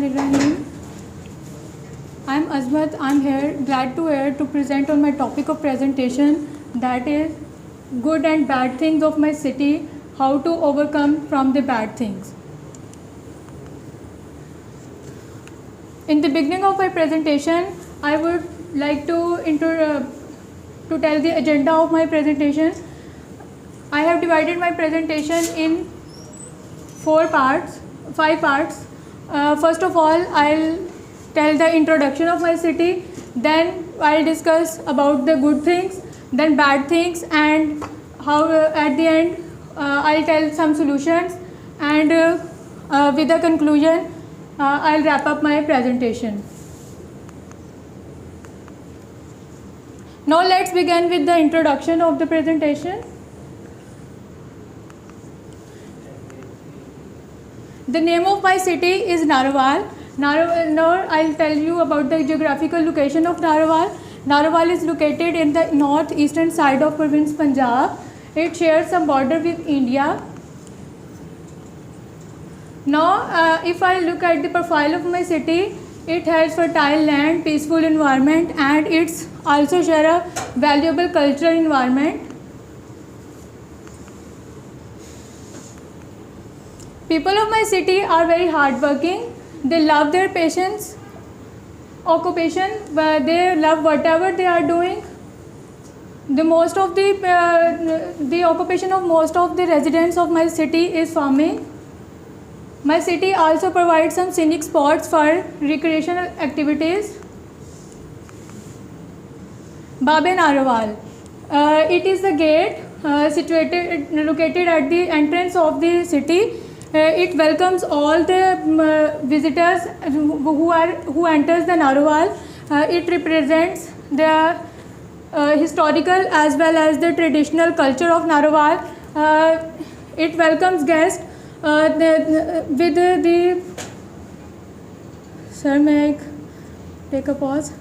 Bismillahirrahmanirrahim. I'm Azmat. I'm glad to present on my topic of presentation, that is good and bad things of my city, how to overcome from the bad things. In the beginning of my presentation, I would like to tell the agenda of my presentation. I have divided my presentation in 5 parts. First of all, I'll tell the introduction of my city, then I'll discuss about the good things, then bad things, and how at the end I'll tell some solutions, and with the conclusion I'll wrap up my presentation. Now let's begin with the introduction of the presentation. The name of my city is Narowal. Now I'll tell you about the geographical location of Narowal. Narowal is located in the northeastern side of province Punjab. It shares some border with India. Now if I look at the profile of my city, it has fertile land, peaceful environment, and it's also share a valuable cultural environment. People of my city are very hardworking. They love their occupation, but they love whatever they are doing. The occupation of most of the residents of my city is farming. My city also provides some scenic spots for recreational activities. Babe Narowal. It is the gate located at the entrance of the city. It welcomes all the visitors who enters the Narowal. It represents the historical as well as the traditional culture of Narowal. It welcomes guests with the sir, may I take a pause?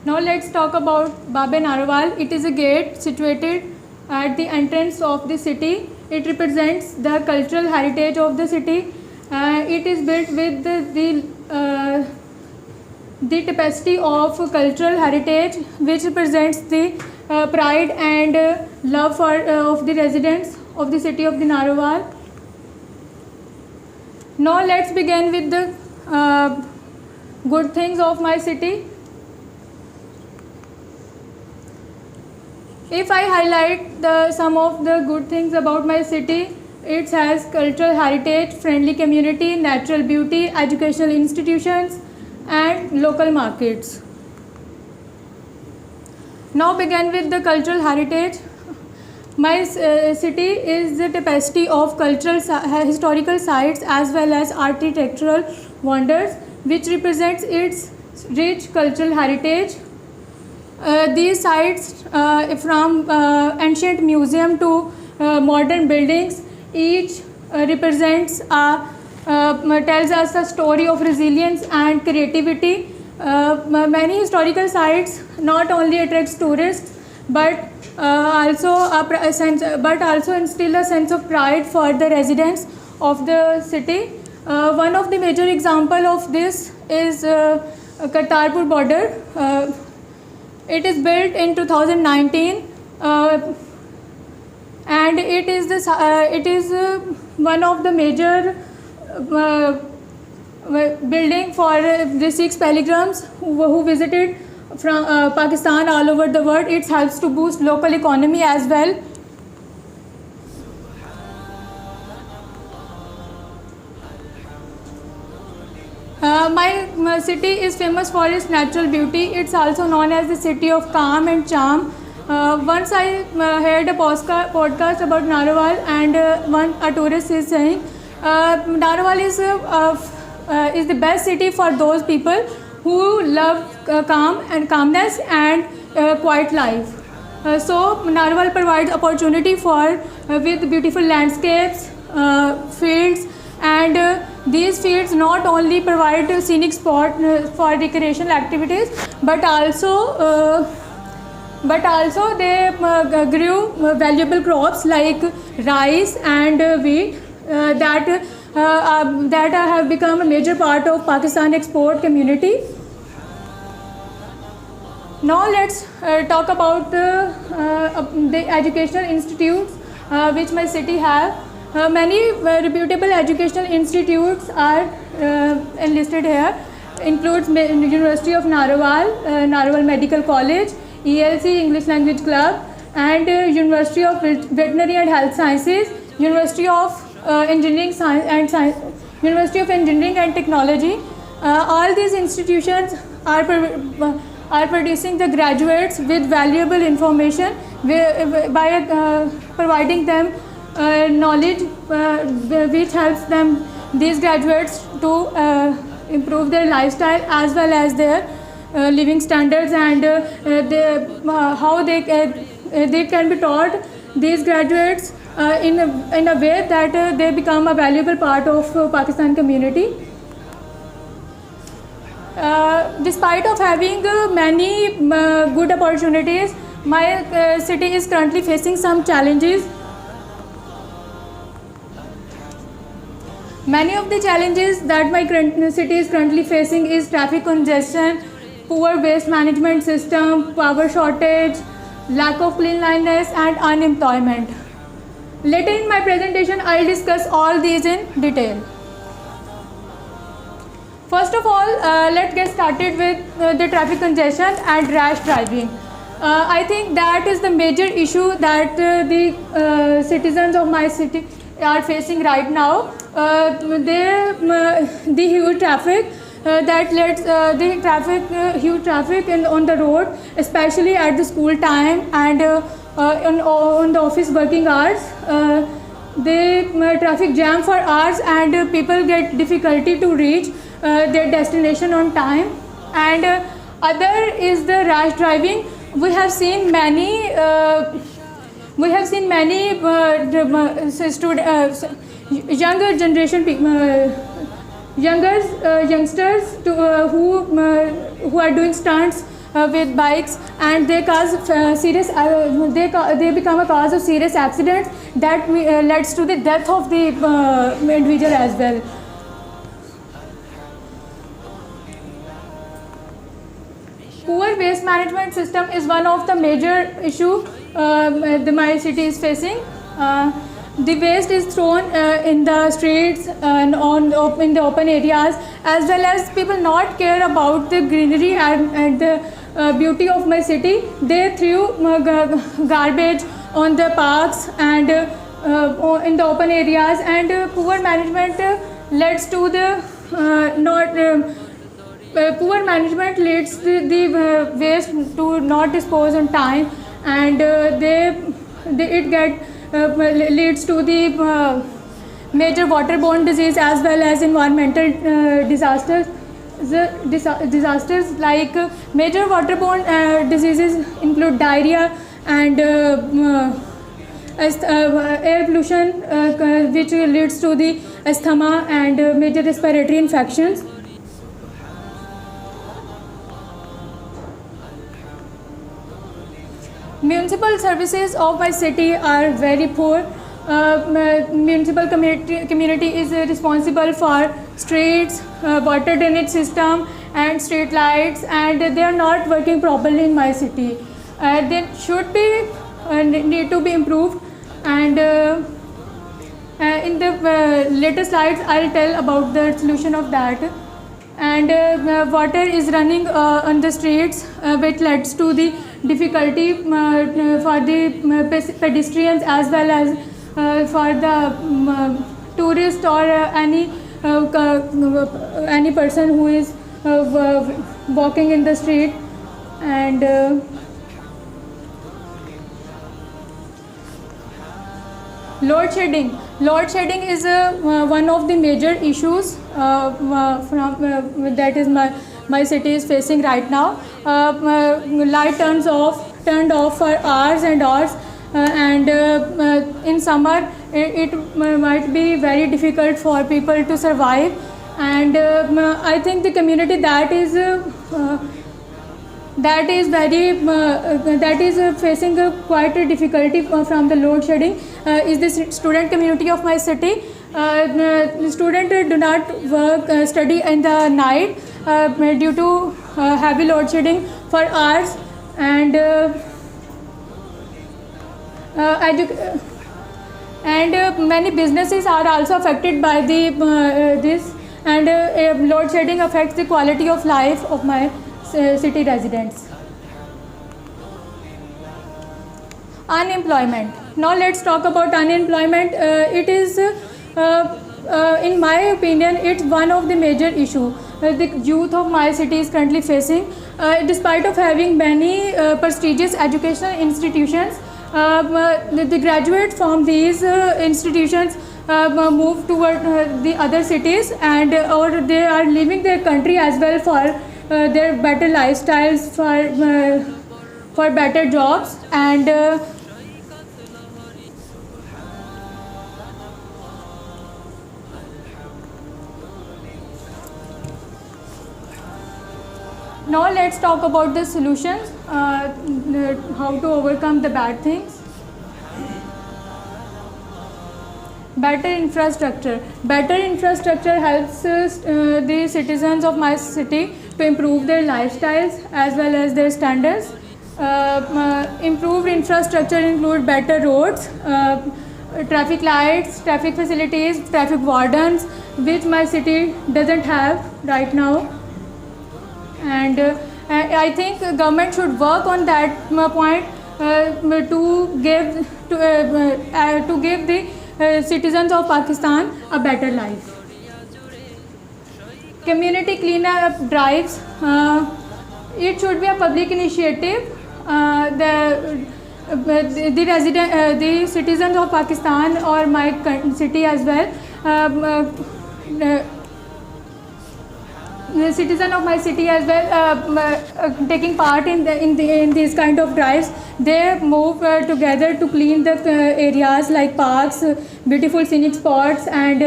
Now let's talk about Babe Narowal. It is a gate situated at the entrance of the city. It represents the cultural heritage of the city. It is built with the tapestry of cultural heritage, which represents the pride and love of the residents of the city of the Narowal. Now let's begin with the good things of my city. If I highlight some of the good things about my city, it has cultural heritage, friendly community, natural beauty, educational institutions, and local markets. Now begin with the cultural heritage. My city is the tapestry of historical sites as well as architectural wonders, which represents its rich cultural heritage. These sites from ancient museum to modern buildings, each represents tells us a story of resilience and creativity. Many historical sites not only attracts tourists but also instill a sense of pride for the residents of the city. One of the major example of this is Kartarpur border. It is built in 2019, and it is one of the major building for the Sikh pilgrims who visited from Pakistan all over the world. It helps to boost local economy as well. My city is famous for its natural beauty. It's also known as the city of calm and charm. Once I heard a podcast about Narowal, and a tourist is saying Narowal is the best city for those people who love calmness and quiet life. So Narowal provides opportunity with beautiful landscapes, fields, and these fields not only provide a scenic spot for recreational activities, but also they grew valuable crops like rice and wheat that that have become a major part of Pakistan export community. Now let's talk about the educational institutes which my city have. Many reputable educational institutes are enlisted here. Includes University of Narwal, Narwal Medical College, ELC English Language Club, and University of Veterinary and Health Sciences, University of Engineering University of Engineering and Technology. All these institutions are producing the graduates with valuable information by providing them knowledge which helps them, these graduates, to improve their lifestyle as well as their living standards, and how they can be taught, these graduates, in a way that they become a valuable part of Pakistan community. Despite of having many good opportunities, my city is currently facing some challenges. Many of the challenges that my city is currently facing is traffic congestion, poor waste management system, power shortage, lack of cleanliness, and unemployment. Later in my presentation, I will discuss all these in detail. First of all, let's get started with the traffic congestion and rash driving. I think that is the major issue that the citizens of my city are facing right now. The huge traffic that leads huge traffic on the road, especially at the school time and on the office working hours. The traffic jam for hours, and people get difficulty to reach their destination on time. And other is the rash driving. We have seen many younger generation youngsters who are doing stunts with bikes, and they cause serious they become a cause of serious accidents that leads to the death of the individual as well. Poor waste management system is one of the major issue my city is facing. The waste is thrown in the streets and in the open areas, as well as people not care about the greenery and the beauty of my city. They threw garbage on the parks and in the open areas, and poor management leads to the poor management leads the waste to not dispose on time, and leads to the major waterborne disease as well as environmental disasters. Disasters like major waterborne diseases include diarrhea and air pollution, which leads to the asthma and major respiratory infections. Municipal services of my city are very poor. Municipal community is responsible for streets, water drainage system, and street lights, and they are not working properly in my city. They should be need to be improved, and in the later slides I'll tell about the solution of that. And water is running on the streets, which leads to the difficulty for the pedestrians as well as for the tourist or any person who is walking in the street. And load shedding is one of the major issues that is my city is facing right now. Light turned off for hours and hours, and in summer it might be very difficult for people to survive. And I think the community that is facing quite a difficulty from the load shedding is the student community of my city. Students do not study in the night due to heavy load shedding for hours, and many businesses are also affected by this, and load shedding affects the quality of life of my city residents. Unemployment. Now let's talk about unemployment. It is, in my opinion, it's one of the major issue the youth of my city is currently facing. Despite of having many prestigious educational institutions, the graduates from these institutions move toward the other cities, and or they are leaving their country as well for their better lifestyles, for better jobs, and now let's talk about the solutions, how to overcome the bad things. Better infrastructure. Better infrastructure helps the citizens of my city to improve their lifestyles as well as their standards. Improved infrastructure include better roads, traffic lights, traffic facilities, traffic wardens, which my city doesn't have right now. And I think government should work on that point to give the citizens of Pakistan a better life. Community cleanup drives. It should be a public initiative. The citizens of Pakistan or my city as well. The citizen of my city as well taking part in these kind of drives. They move together to clean the areas like parks, beautiful scenic spots, and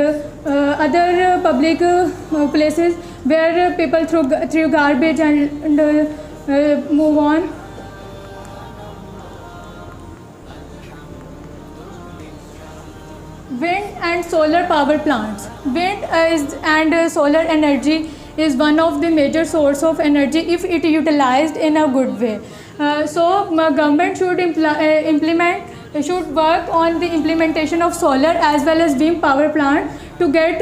other public places where people throw garbage and move on. Wind and solar power plants. Wind and solar energy is one of the major source of energy if it utilized in a good way. So government should should work on the implementation of solar as well as wind power plant to get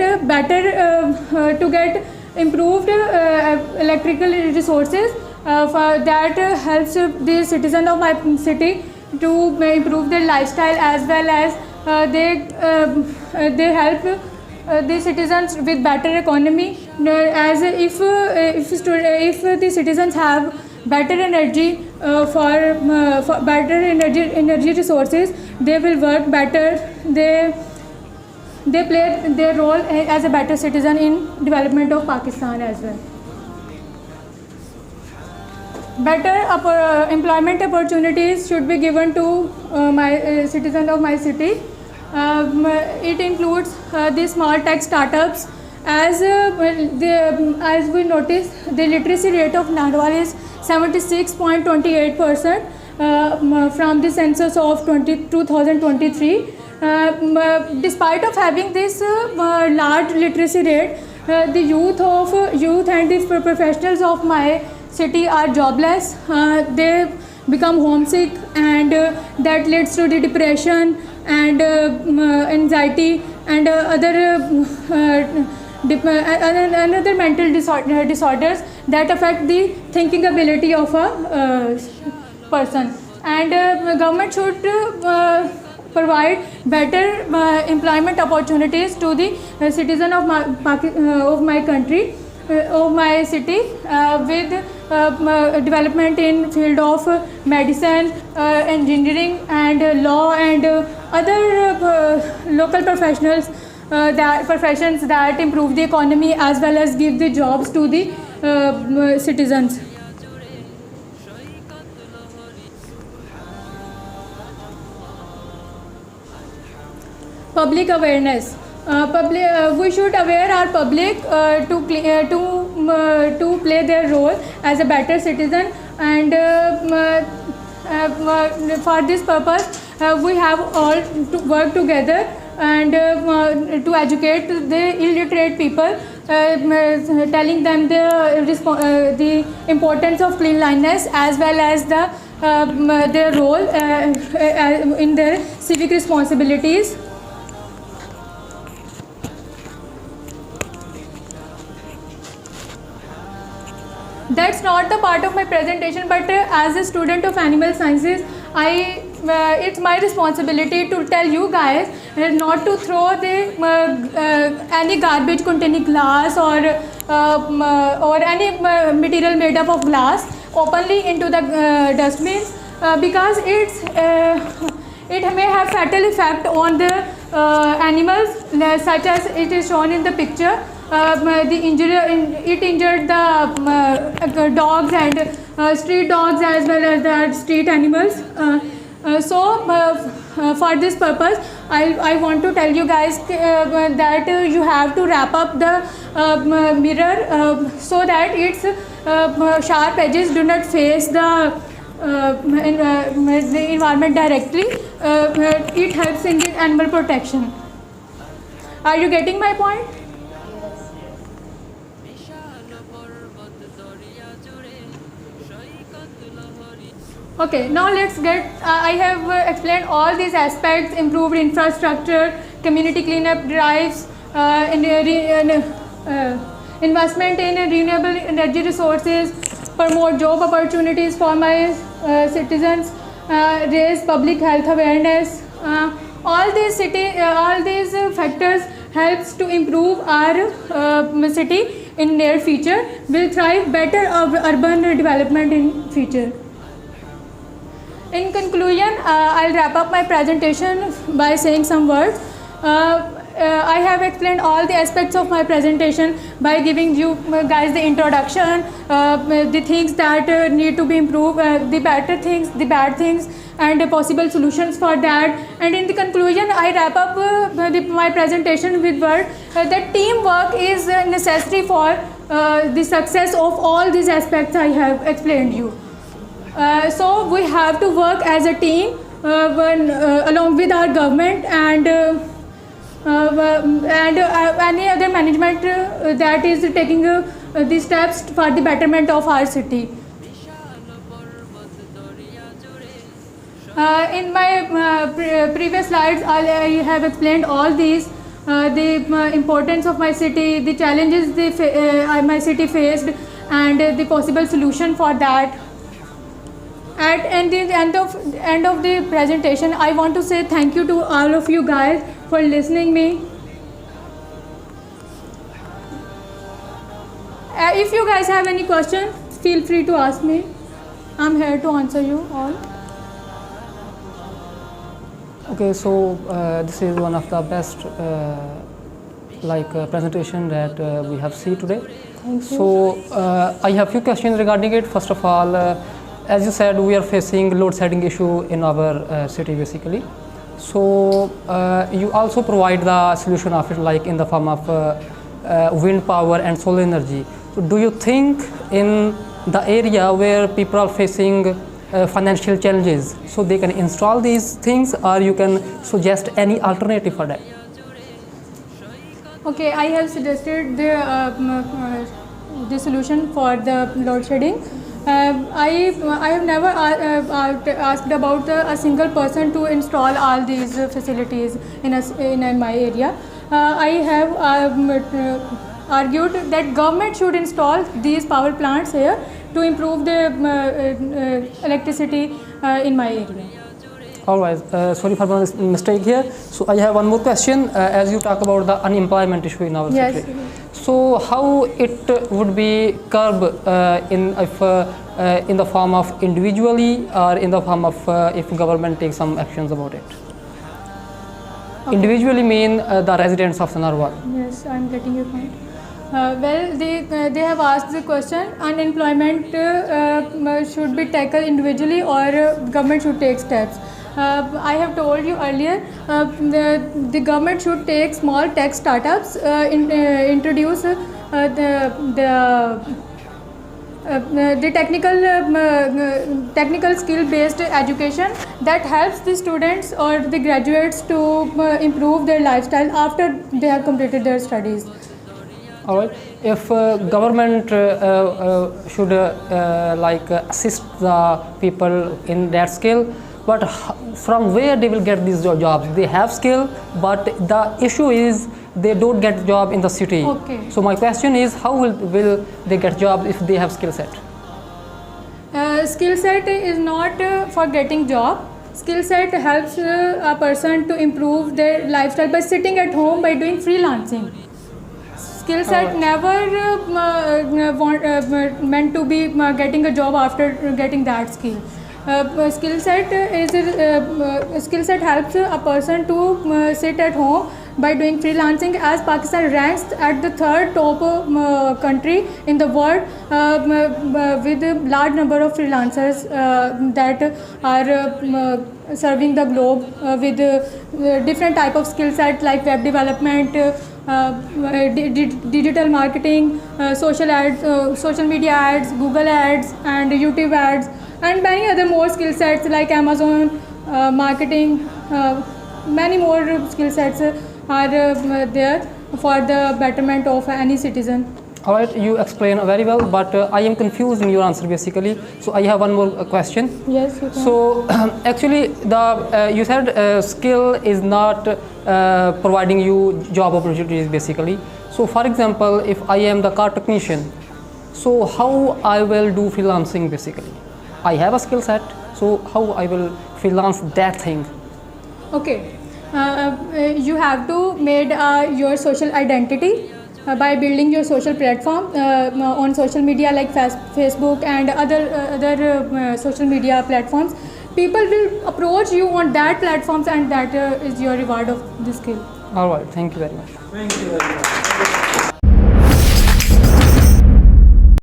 improved electrical resources that helps the citizen of my city to improve their lifestyle, as well as they help the citizens with better economy, as if the citizens have better energy for better energy resources, they will work better. They play their role as a better citizen in development of Pakistan as well. Better employment opportunities should be given to my citizens of my city. It includes the small tech startups. As we notice, the literacy rate of Narwal is 76.28% from the census of 2023. Despite of having this large literacy rate, the youth and the professionals of my city are jobless. They become homesick, and that leads to the depression and anxiety and other mental disorders that affect the thinking ability of a person. And government should provide better employment opportunities to the citizen of my country, of my city, with development in field of medicine, engineering, and law, and other local professionals, professions that improve the economy as well as give the jobs to the citizens. Public awareness. We should aware our public to play their role as a better citizen, and for this purpose we have all to work together and to educate the illiterate people, telling them the importance of cleanliness as well as their role in their civic responsibilities. That's not the part of my presentation, but as a student of animal sciences, it's my responsibility to tell you guys not to throw any garbage containing glass or any material made up of glass openly into the dustbins, because it may have fatal effect on the animals, such as it is shown in the picture. It injured the dogs and street dogs as well as the street animals. For this purpose, I want to tell you guys that you have to wrap up the mirror so that its sharp edges do not face the environment directly. It helps in the animal protection. Are you getting my point? Okay, now let's get, I have explained all these aspects: improved infrastructure, community cleanup drives, investment in renewable energy resources, promote job opportunities for my citizens, raise public health awareness. All these factors helps to improve our city in near future, will thrive better urban development in future. In conclusion, I'll wrap up my presentation by saying some words. I have explained all the aspects of my presentation by giving you guys the introduction, the things that need to be improved, the better things, the bad things, and possible solutions for that. And in the conclusion, I wrap up my presentation with word that teamwork is necessary for the success of all these aspects I have explained you. So we have to work as a team along with our government and any other management that is taking the steps for the betterment of our city. In my previous slides, I have explained all these, the importance of my city, the challenges my city faced, and the possible solution for that. At the end of the presentation, I want to say thank you to all of you guys for listening me. If you guys have any questions, feel free to ask me. I'm here to answer you all. Okay, so this is one of the best presentation that we have seen today. Thank you. So I have few questions regarding it. First of all, as you said, we are facing load shedding issue in our city basically. So you also provide the solution of it, like in the form of wind power and solar energy. So do you think in the area where people are facing financial challenges, so they can install these things, or you can suggest any alternative for that? Okay, I have suggested the solution for the load shedding. I have never asked about a single person to install all these facilities in my area. I have argued that government should install these power plants here to improve the electricity in my area. All right, sorry for my mistake here. So I have one more question. As you talk about the unemployment issue in our city, so how it would be curbed in the form of individually, or in the form of if government takes some actions about it? Okay. Individually mean the residents of Sanarwal. Yes, I am getting your point. Well, they have asked the question, unemployment should be tackled individually or government should take steps. I have told you earlier, the government should take small tech startups, introduce the technical skill based education that helps the students or the graduates to improve their lifestyle after they have completed their studies. All right. If government should like assist the people in that skill, but from where they will get these jobs? They have skill, but the issue is they don't get job in the city. Okay. So my question is, how will they get job if they have skill set? Skill set is not for getting job. Skill set helps a person to improve their lifestyle by sitting at home by doing freelancing. Skill set never meant to be getting a job after getting that skill. Skill set helps a person to sit at home by doing freelancing, as Pakistan ranks at the third top country in the world with a large number of freelancers that are serving the globe with different type of skill set like web development, digital marketing, social ads, social media ads, Google ads and YouTube ads, and many other more skill sets like Amazon marketing. Many more skill sets are there for the betterment of any citizen. All right, you explain very well, but I am confused in your answer basically. So I have one more question. Yes, you can. So actually, you said skill is not providing you job opportunities basically. So for example, if I am the car technician, so how I will do freelancing basically? I have a skill set, so how I will freelance that thing? Okay, you have to made your social identity by building your social platform on social media like Facebook and other social media platforms. People will approach you on that platforms, and that is your reward of the skill. All right, thank you very much. Thank you very much.